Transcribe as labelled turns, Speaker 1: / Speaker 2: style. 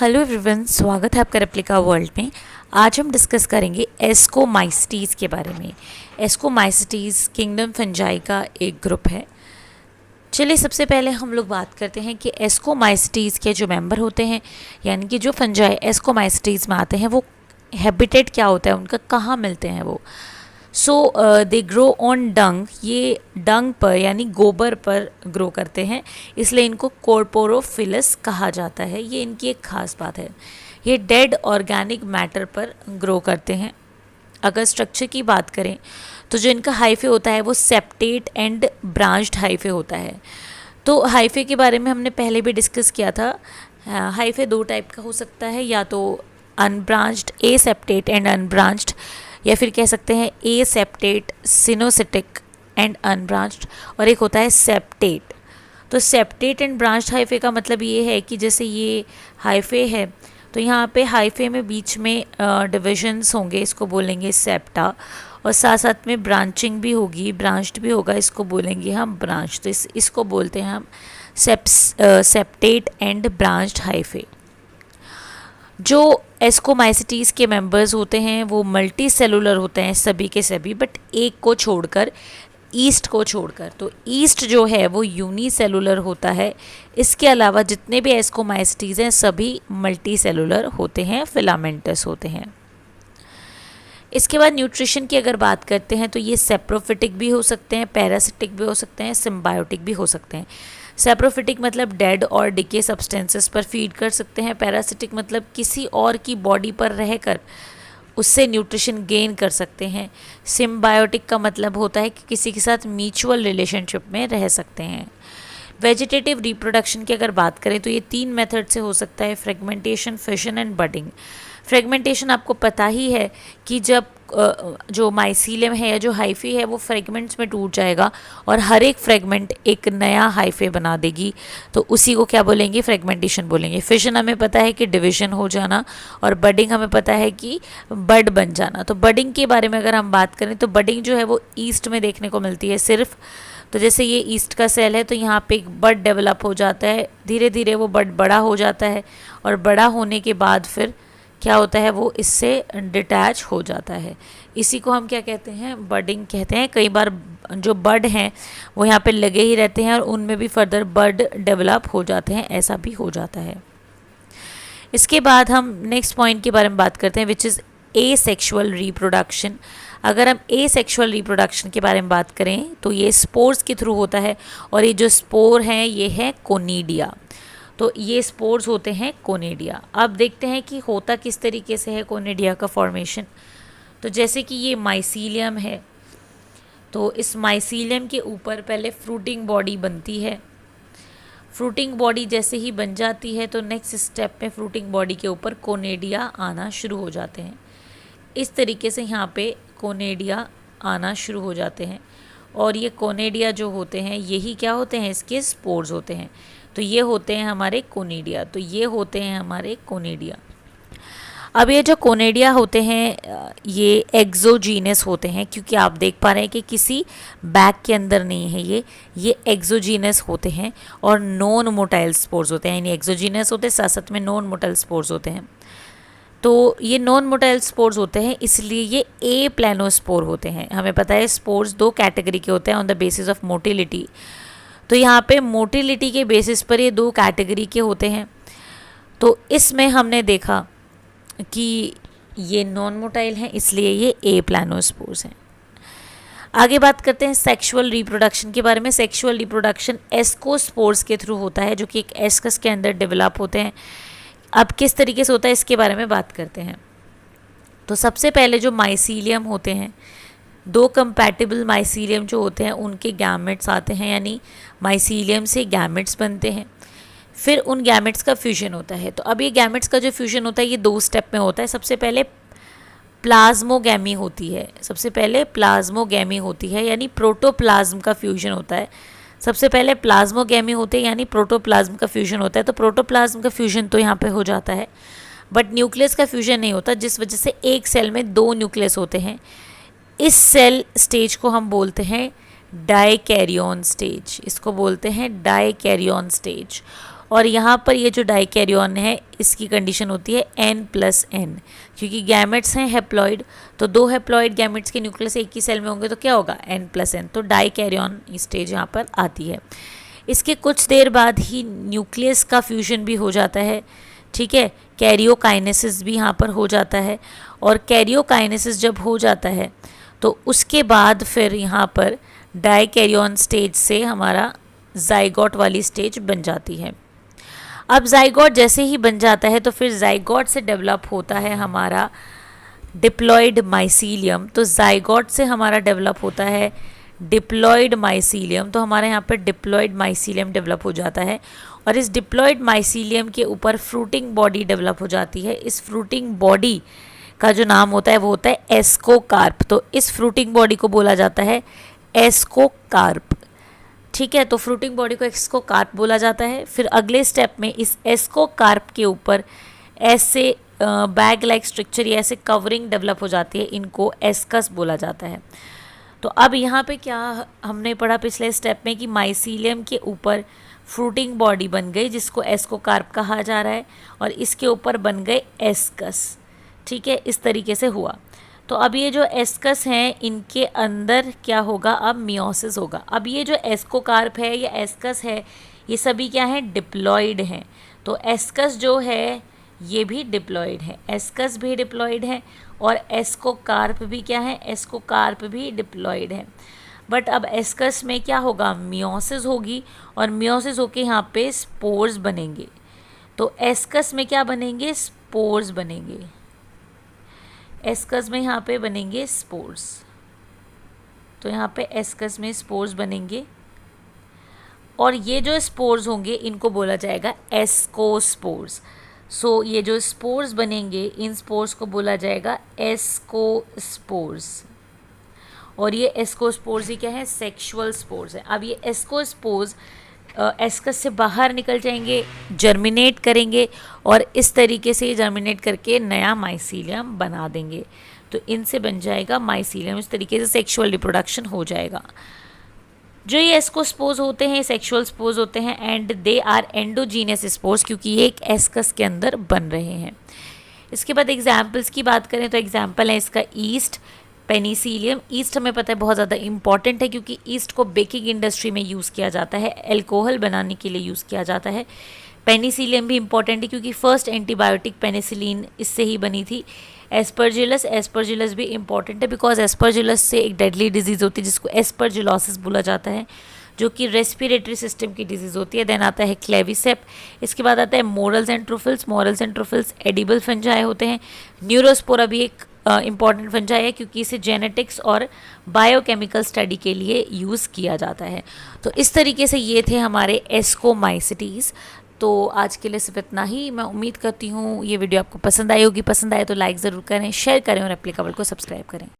Speaker 1: Hello everyone, स्वागत है आपका रेप्लिका वर्ल्ड में। आज हम डिस्कस करेंगे एस्कोमाइसीटीज़ के बारे में। एस्कोमाइसीटीज़ किंगडम फंजाई का एक ग्रुप है। चलिए सबसे पहले हम लोग बात करते हैं कि एस्कोमाइसीटीज़ के जो मेंबर होते हैं, यानी कि जो फंजाई एस्कोमाइसीटीज़ में आते हैं, वो हैबिटेट क्या होता है उनका, कहाँ मिलते हैं वो। सो दे ग्रो ऑन डंग। ये डंग पर यानी गोबर पर ग्रो करते हैं, इसलिए इनको कॉर्पोरोफिलस कहा जाता है। ये इनकी एक खास बात है। ये डेड ऑर्गेनिक मैटर पर ग्रो करते हैं। अगर स्ट्रक्चर की बात करें तो जो इनका हाइफे होता है वो सेप्टेट एंड ब्रांच्ड हाइफे होता है। तो हाइफे के बारे में हमने पहले भी डिस्कस किया था। हाइफे दो टाइप का हो सकता है, या तो unbranched aseptate and unbranched, या फिर कह सकते हैं aseptate coenocytic and unbranched, और एक होता है सेप्टेट। तो सेप्टेट एंड ब्रांच्ड हाइफे का मतलब ये है कि जैसे ये हाइफे है तो यहाँ पे हाइफे में बीच में डिविजन्स होंगे, इसको बोलेंगे सेप्टा, और साथ साथ में ब्रांचिंग भी होगी, ब्रांच्ड भी होगा, इसको बोलेंगे हम ब्रांच। तो इसको बोलते हैं हम सेप्टेट एंड ब्रांच्ड हाइफे। जो एस्कोमाइसीटीज़ के मेंबर्स होते हैं वो मल्टी सेलुलर होते हैं सभी के सभी, बट एक को छोड़कर, ईस्ट को छोड़कर। तो ईस्ट जो है वो यूनिसेलुलर होता है। इसके अलावा जितने भी एस्कोमाइसीटीज़ हैं सभी मल्टी सेलुलर होते हैं, फिलामेंटस होते हैं। इसके बाद न्यूट्रिशन की अगर बात करते हैं तो ये सेप्रोफिटिक भी हो सकते हैं, पैरासिटिक भी हो सकते हैं, सिम्बायोटिक भी हो सकते हैं। सेप्रोफिटिक मतलब डेड और डिके सब्सटेंसेस पर फीड कर सकते हैं। पैरासिटिक मतलब किसी और की बॉडी पर रहकर उससे न्यूट्रिशन गेन कर सकते हैं। सिम्बायोटिक का मतलब होता है कि किसी के साथ म्यूचुअल रिलेशनशिप में रह सकते हैं। वेजिटेटिव रिप्रोडक्शन की अगर बात करें तो ये 3 मेथड से हो सकता है: fragmentation, fission and budding. Fragmentation आपको पता ही है कि जब जो माइसीलियम है या जो हाइफे है वो फ्रेगमेंट्स में टूट जाएगा और हर एक फ्रेगमेंट एक नया हाइफे बना देगी, तो उसी को क्या बोलेंगे, फ्रेगमेंटेशन बोलेंगे। फिशन हमें पता है कि डिवीजन हो जाना, और बडिंग हमें पता है कि बड बन जाना। तो बडिंग के बारे में अगर हम बात करें तो बडिंग जो है वो ईस्ट में देखने को मिलती है सिर्फ। तो जैसे ये ईस्ट का सेल है तो यहाँ पे एक बड डेवलप हो जाता है, धीरे धीरे वो बड बड़ा हो जाता है, और बड़ा होने के बाद फिर क्या होता है, वो इससे डिटैच हो जाता है। इसी को हम क्या कहते हैं, बडिंग कहते हैं। कई बार जो बड हैं वो यहाँ पे लगे ही रहते हैं और उनमें भी फर्दर बड डेवलप हो जाते हैं, ऐसा भी हो जाता है। इसके बाद हम नेक्स्ट पॉइंट के बारे में बात करते हैं, which is a sexual reproduction. अगर हम ए सेक्शुअल रिप्रोडक्शन के बारे में बात करें तो ये स्पोर्स के थ्रू होता है, और ये जो स्पोर हैं ये है कोनिडिया। तो ये स्पोर्स होते हैं कोनिडिया। अब देखते हैं कि होता किस तरीके से है कोनिडिया का फॉर्मेशन। तो जैसे कि ये माइसीलियम है, तो इस माइसीलियम के ऊपर पहले फ्रूटिंग बॉडी बनती है। फ्रूटिंग बॉडी जैसे ही बन जाती है तो नेक्स्ट स्टेप में फ्रूटिंग बॉडी के ऊपर कोनेडिया आना शुरू हो जाते हैं। इस तरीके से यहाँ पे कोनेडिया आना शुरू हो जाते हैं, और ये कोनेडिया जो होते हैं यही क्या होते हैं, इसके स्पोर्स होते हैं। तो ये होते हैं हमारे कोनिडिया। तो ये होते हैं हमारे कोनिडिया। अब ये जो कोनिडिया होते हैं ये एक्सोजीनस होते हैं, क्योंकि आप देख पा रहे हैं कि किसी बैग के अंदर नहीं है, ये एक्सोजीनस होते हैं और नॉन मोटाइल स्पोर्स होते हैं। यानी एक्सोजीनस होते हैं, साथ साथ में नॉन मोटाइल स्पोर्स होते हैं। तो ये नॉन मोटाइल स्पोर्स होते हैं, इसलिए ये ए प्लानोस्पोर होते हैं। हमें पता है स्पोर्स 2 कैटेगरी के होते हैं on the basis of motility. तो यहाँ पे मोटिलिटी के बेसिस पर ये 2 कैटेगरी के होते हैं। तो इसमें हमने देखा कि ये नॉन मोटाइल हैं, इसलिए ये ए प्लानोस्पोर्स हैं। आगे बात करते हैं सेक्सुअल रिप्रोडक्शन के बारे में। सेक्सुअल रिप्रोडक्शन एस्कोस्पोर्स के थ्रू होता है, जो कि एक एस्कस के अंदर डेवलप होते हैं। अब किस तरीके से होता है इसके बारे में बात करते हैं। तो सबसे पहले जो माइसीलियम होते हैं, 2 कंपैटिबल माइसीलियम जो होते हैं उनके गैमेट्स आते हैं, यानी माइसीलियम से गैमेट्स बनते हैं। फिर उन गैमेट्स का फ्यूजन होता है। तो अब ये गैमेट्स का जो फ्यूजन होता है ये 2 स्टेप में होता है। सबसे पहले प्लाज्मोगैमी होती है, सबसे पहले प्लाज्मोगैमी होती है, यानी प्रोटोप्लाज्म का फ्यूजन होता है। सबसे पहले प्लाज्मोगैमी होते हैं, यानी प्रोटोप्लाज्म का फ्यूजन होता है। तो प्रोटोप्लाज्म का फ्यूजन तो यहाँ पे हो जाता है, बट न्यूक्लियस का फ्यूजन नहीं होता, जिस वजह से एक सेल में 2 न्यूक्लियस होते हैं। इस सेल स्टेज को हम बोलते हैं डाइकैरियन स्टेज। इसको बोलते हैं डाइकैरियन स्टेज। और यहाँ पर ये जो डाइकैरियन है इसकी कंडीशन होती है n+n, क्योंकि गैमेट्स हैं हैप्लॉइड, तो 2 हैप्लॉइड गैमेट्स के न्यूक्लियस एक ही सेल में होंगे तो क्या होगा n+n, तो डाइकैरियन स्टेज यहाँ पर आती है। इसके कुछ देर बाद ही न्यूक्लियस का फ्यूजन भी हो जाता है, ठीक है, कैरियोकाइनेसिस भी यहाँ पर हो जाता है। और कैरियोकाइनेसिस जब हो जाता है तो उसके बाद फिर यहाँ पर डाइकैरियन स्टेज से हमारा जाइगोट वाली स्टेज बन जाती है। अब जाइगोट जैसे ही बन जाता है तो फिर जाइगोट से डेवलप होता है हमारा डिप्लॉइड माइसीलियम। तो जाइगोट से हमारा डेवलप होता है डिप्लॉइड माइसीलियम, तो हमारे यहाँ पर डिप्लॉइड माइसीलियम डेवलप हो जाता है। और इस डिप्लॉइड माइसीलियम के ऊपर फ्रूटिंग बॉडी डेवलप हो जाती है। इस फ्रूटिंग बॉडी का जो नाम होता है वो होता है एस्कोकार्प। तो इस फ्रूटिंग बॉडी को बोला जाता है एस्कोकार्प, ठीक है। तो फ्रूटिंग बॉडी को एस्कोकार्प बोला जाता है। फिर अगले स्टेप में इस एस्कोकार्प के ऊपर ऐसे बैग लाइक स्ट्रक्चर या ऐसे कवरिंग डेवलप हो जाती है, इनको एस्कस बोला जाता है। तो अब यहाँ पे क्या हमने पढ़ा पिछले स्टेप में कि माइसीलियम के ऊपर फ्रूटिंग बॉडी बन गई जिसको एस्कोकार्प कहा जा रहा है, और इसके ऊपर बन गए एस्कस, ठीक है, इस तरीके से हुआ। तो अब ये जो एस्कस हैं इनके अंदर क्या होगा, अब मियोसिस होगा। अब ये जो एस्कोकार्प है या एस्कस है ये सभी क्या हैं, डिप्लॉइड हैं। तो एस्कस जो है ये भी डिप्लॉइड है, एस्कस भी डिप्लॉइड है और एस्कोकार्प भी क्या है, एस्कोकार्प भी डिप्लॉइड है। बट अब एस्कस में क्या होगा, मियोसिस होगी, और मियोसिस होके यहाँ पे स्पोर्स बनेंगे। तो एस्कस में क्या बनेंगे, स्पोर्स बनेंगे। एस्कस में यहाँ पे बनेंगे स्पोर्स, तो यहाँ पे एस्कस में स्पोर्स बनेंगे, और ये जो स्पोर्स होंगे इनको बोला जाएगा एस्कोस्पोर्स। सो ये जो स्पोर्स बनेंगे इन स्पोर्स को बोला जाएगा एस्कोस्पोर्स। और ये एस्कोस्पोर्स ही क्या है, सेक्सुअल स्पोर्स है। अब ये एस्कोस्पोर्स एस्कस से बाहर निकल जाएंगे, जर्मिनेट करेंगे, और इस तरीके से जर्मिनेट करके नया माइसीलियम बना देंगे। तो इनसे बन जाएगा माइसीलियम, इस तरीके से सेक्सुअल रिप्रोडक्शन हो जाएगा। जो ये एस्कोस्पोर्स होते हैं सेक्सुअल स्पोर्स होते हैं, and they are endogenous spores, क्योंकि ये एक एस्कस के अंदर बन रहे हैं। इसके बाद एग्जाम्पल्स की बात करें तो एग्जाम्पल है इसका ईस्ट, पेनिसिलियम। ईस्ट हमें पता है बहुत ज़्यादा इंपॉर्टेंट है, क्योंकि ईस्ट को बेकिंग इंडस्ट्री में यूज़ किया जाता है, अल्कोहल बनाने के लिए यूज़ किया जाता है। पेनिसिलियम भी इंपॉर्टेंट है क्योंकि फर्स्ट एंटीबायोटिक पेनिसिलिन इससे ही बनी थी। एस्परजिलस, एस्परजिलस भी इंपॉर्टेंट है बिकॉज एस्परजिलस से एक डेडली डिजीज़ होती है जिसको एस्परजिलोसिस बोला जाता है, जो कि रेस्पिरेटरी सिस्टम की डिजीज़ होती है। देन आता है क्लेविसेप, इसके बाद आता है morels and truffles. Morels and truffles edible fungi होते हैं। न्यूरोस्पोरा भी एक इम्पॉर्टेंट फंजाई है क्योंकि इसे जेनेटिक्स और बायोकेमिकल स्टडी के लिए यूज़ किया जाता है। तो इस तरीके से ये थे हमारे एस्कोमाइसिटीज़। तो आज के लिए सिर्फ इतना ही। मैं उम्मीद करती हूँ ये वीडियो आपको पसंद आई होगी। पसंद आए तो लाइक ज़रूर करें, शेयर करें और एप्लीकेबल को सब्सक्राइब करें।